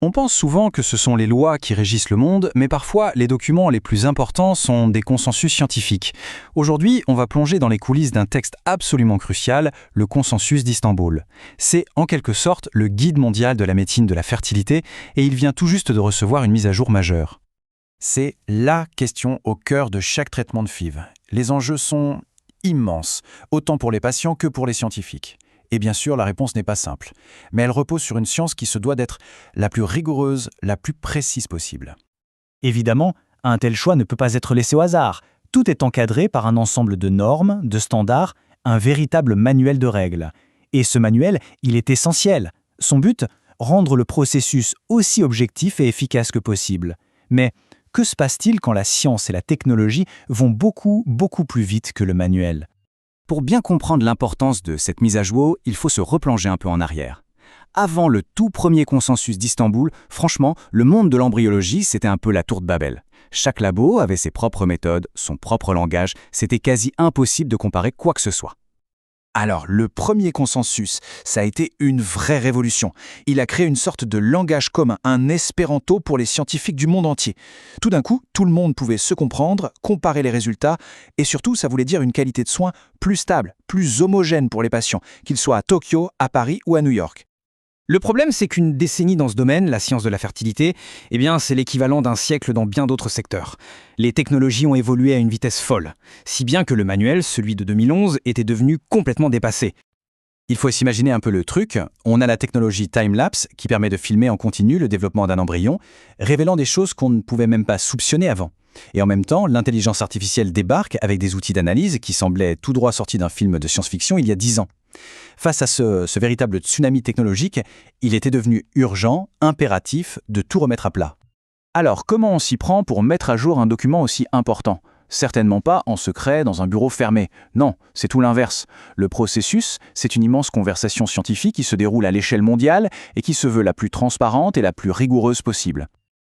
On pense souvent que ce sont les lois qui régissent le monde, mais parfois les documents les plus importants sont des consensus scientifiques. Aujourd'hui, on va plonger dans les coulisses d'un texte absolument crucial, le consensus d'Istanbul. C'est en quelque sorte le guide mondial de la médecine de la fertilité et il vient tout juste de recevoir une mise à jour majeure. C'est la question au cœur de chaque traitement de FIV. Les enjeux sont immenses, autant pour les patients que pour les scientifiques. Et bien sûr, la réponse n'est pas simple, mais elle repose sur une science qui se doit d'être la plus rigoureuse, la plus précise possible. Évidemment, un tel choix ne peut pas être laissé au hasard. Tout est encadré par un ensemble de normes, de standards, un véritable manuel de règles. Et ce manuel, il est essentiel. Son but, rendre le processus aussi objectif et efficace que possible. Mais que se passe-t-il quand la science et la technologie vont beaucoup plus vite que le manuel ? Pour bien comprendre l'importance de cette mise à jour, il faut se replonger un peu en arrière. Avant le tout premier consensus d'Istanbul, franchement, le monde de l'embryologie, c'était un peu la tour de Babel. Chaque labo avait ses propres méthodes, son propre langage, c'était quasi impossible de comparer quoi que ce soit. Alors, le premier consensus, ça a été une vraie révolution. Il a créé une sorte de langage commun, un espéranto pour les scientifiques du monde entier. Tout d'un coup, tout le monde pouvait se comprendre, comparer les résultats, et surtout, ça voulait dire une qualité de soins plus stable, plus homogène pour les patients, qu'ils soient à Tokyo, à Paris ou à New York. Le problème, c'est qu'une décennie dans ce domaine, la science de la fertilité, c'est l'équivalent d'un siècle dans bien d'autres secteurs. Les technologies ont évolué à une vitesse folle, si bien que le manuel, celui de 2011, était devenu complètement dépassé. Il faut s'imaginer un peu le truc. On a la technologie time-lapse qui permet de filmer en continu le développement d'un embryon, révélant des choses qu'on ne pouvait même pas soupçonner avant. Et en même temps, l'intelligence artificielle débarque avec des outils d'analyse qui semblaient tout droit sortis d'un film de science-fiction il y a 10 ans. Face à ce véritable tsunami technologique, il était devenu urgent, impératif, de tout remettre à plat. Alors, comment on s'y prend pour mettre à jour un document aussi important ? Certainement pas en secret dans un bureau fermé. Non, c'est tout l'inverse. Le processus, c'est une immense conversation scientifique qui se déroule à l'échelle mondiale et qui se veut la plus transparente et la plus rigoureuse possible.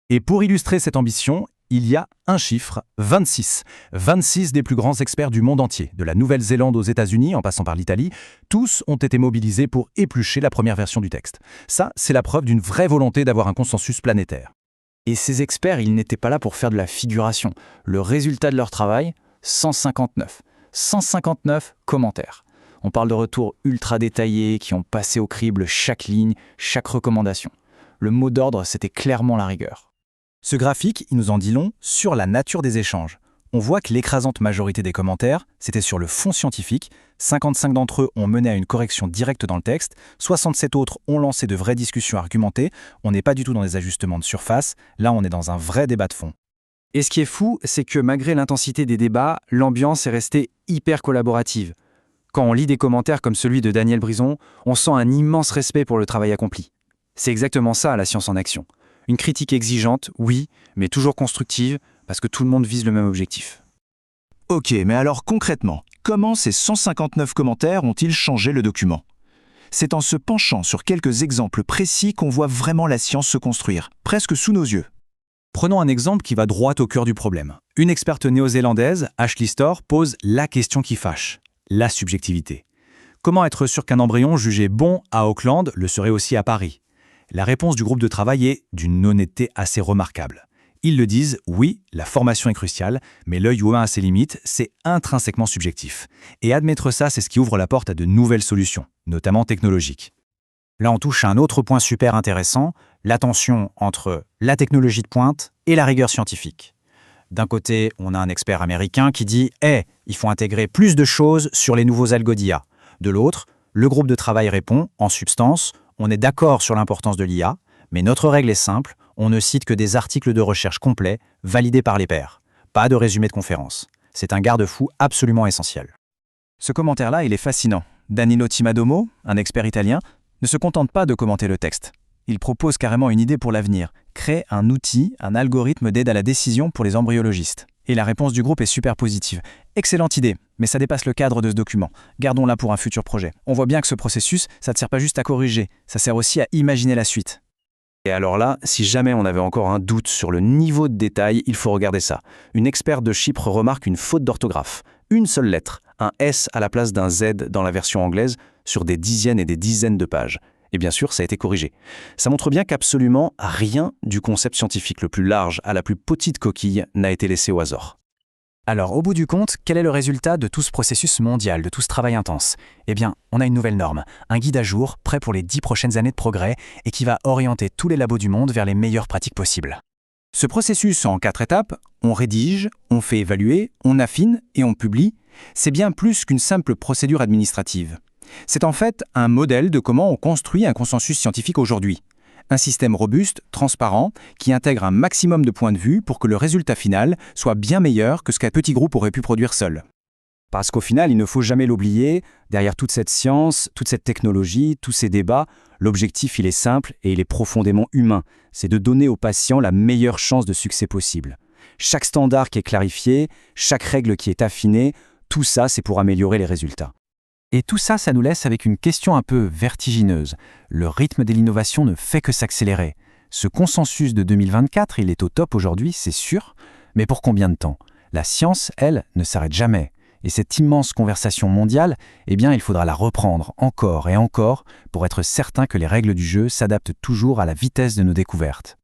Et pour illustrer cette ambition, il y a un chiffre, 26. 26 des plus grands experts du monde entier, de la Nouvelle-Zélande aux États-Unis en passant par l'Italie, tous ont été mobilisés pour éplucher la première version du texte. Ça, c'est la preuve d'une vraie volonté d'avoir un consensus planétaire. Et ces experts, ils n'étaient pas là pour faire de la figuration. Le résultat de leur travail, 159. 159 commentaires. On parle de retours ultra détaillés qui ont passé au crible chaque ligne, chaque recommandation. Le mot d'ordre, c'était clairement la rigueur. Ce graphique, il nous en dit long sur la nature des échanges. On voit que l'écrasante majorité des commentaires, c'était sur le fond scientifique. 55 d'entre eux ont mené à une correction directe dans le texte. 67 autres ont lancé de vraies discussions argumentées. On n'est pas du tout dans des ajustements de surface. Là, on est dans un vrai débat de fond. Et ce qui est fou, c'est que malgré l'intensité des débats, l'ambiance est restée hyper collaborative. Quand on lit des commentaires comme celui de Daniel Brison, on sent un immense respect pour le travail accompli. C'est exactement ça, la science en action. Une critique exigeante, oui, mais toujours constructive, parce que tout le monde vise le même objectif. Ok, mais alors concrètement, comment ces 159 commentaires ont-ils changé le document ? C'est en se penchant sur quelques exemples précis qu'on voit vraiment la science se construire, presque sous nos yeux. Prenons un exemple qui va droit au cœur du problème. Une experte néo-zélandaise, Ashley Storr, pose la question qui fâche, la subjectivité. Comment être sûr qu'un embryon jugé bon à Auckland le serait aussi à Paris ? La réponse du groupe de travail est d'une honnêteté assez remarquable. Ils le disent, oui, la formation est cruciale, mais l'œil humain a ses limites, c'est intrinsèquement subjectif. Et admettre ça, c'est ce qui ouvre la porte à de nouvelles solutions, notamment technologiques. Là, on touche à un autre point super intéressant, la tension entre la technologie de pointe et la rigueur scientifique. D'un côté, on a un expert américain qui dit « il faut intégrer plus de choses sur les nouveaux algos d'IA ». De l'autre, le groupe de travail répond, en substance, on est d'accord sur l'importance de l'IA, mais notre règle est simple, on ne cite que des articles de recherche complets, validés par les pairs. Pas de résumé de conférence. C'est un garde-fou absolument essentiel. Ce commentaire-là, il est fascinant. Danilo Timadomo, un expert italien, ne se contente pas de commenter le texte. Il propose carrément une idée pour l'avenir, créer un outil, un algorithme d'aide à la décision pour les embryologistes. Et la réponse du groupe est super positive. Excellente idée, mais ça dépasse le cadre de ce document. Gardons-la pour un futur projet. On voit bien que ce processus, ça ne sert pas juste à corriger, ça sert aussi à imaginer la suite. Et alors là, si jamais on avait encore un doute sur le niveau de détail, il faut regarder ça. Une experte de Chypre remarque une faute d'orthographe. Une seule lettre, un S à la place d'un Z dans la version anglaise, sur des dizaines et des dizaines de pages. Et bien sûr, ça a été corrigé. Ça montre bien qu'absolument rien du concept scientifique le plus large à la plus petite coquille n'a été laissé au hasard. Alors, au bout du compte, quel est le résultat de tout ce processus mondial, de tout ce travail intense? Eh bien, on a une nouvelle norme, un guide à jour, prêt pour les 10 prochaines années de progrès et qui va orienter tous les labos du monde vers les meilleures pratiques possibles. Ce processus en 4 étapes, on rédige, on fait évaluer, on affine et on publie, c'est bien plus qu'une simple procédure administrative. C'est en fait un modèle de comment on construit un consensus scientifique aujourd'hui. Un système robuste, transparent, qui intègre un maximum de points de vue pour que le résultat final soit bien meilleur que ce qu'un petit groupe aurait pu produire seul. Parce qu'au final, il ne faut jamais l'oublier, derrière toute cette science, toute cette technologie, tous ces débats, l'objectif il est simple et il est profondément humain. C'est de donner aux patients la meilleure chance de succès possible. Chaque standard qui est clarifié, chaque règle qui est affinée, tout ça c'est pour améliorer les résultats. Et tout ça, ça nous laisse avec une question un peu vertigineuse. Le rythme de l'innovation ne fait que s'accélérer. Ce consensus de 2024, il est au top aujourd'hui, c'est sûr, mais pour combien de temps? La science, elle, ne s'arrête jamais. Et cette immense conversation mondiale, eh bien, il faudra la reprendre encore et encore pour être certain que les règles du jeu s'adaptent toujours à la vitesse de nos découvertes.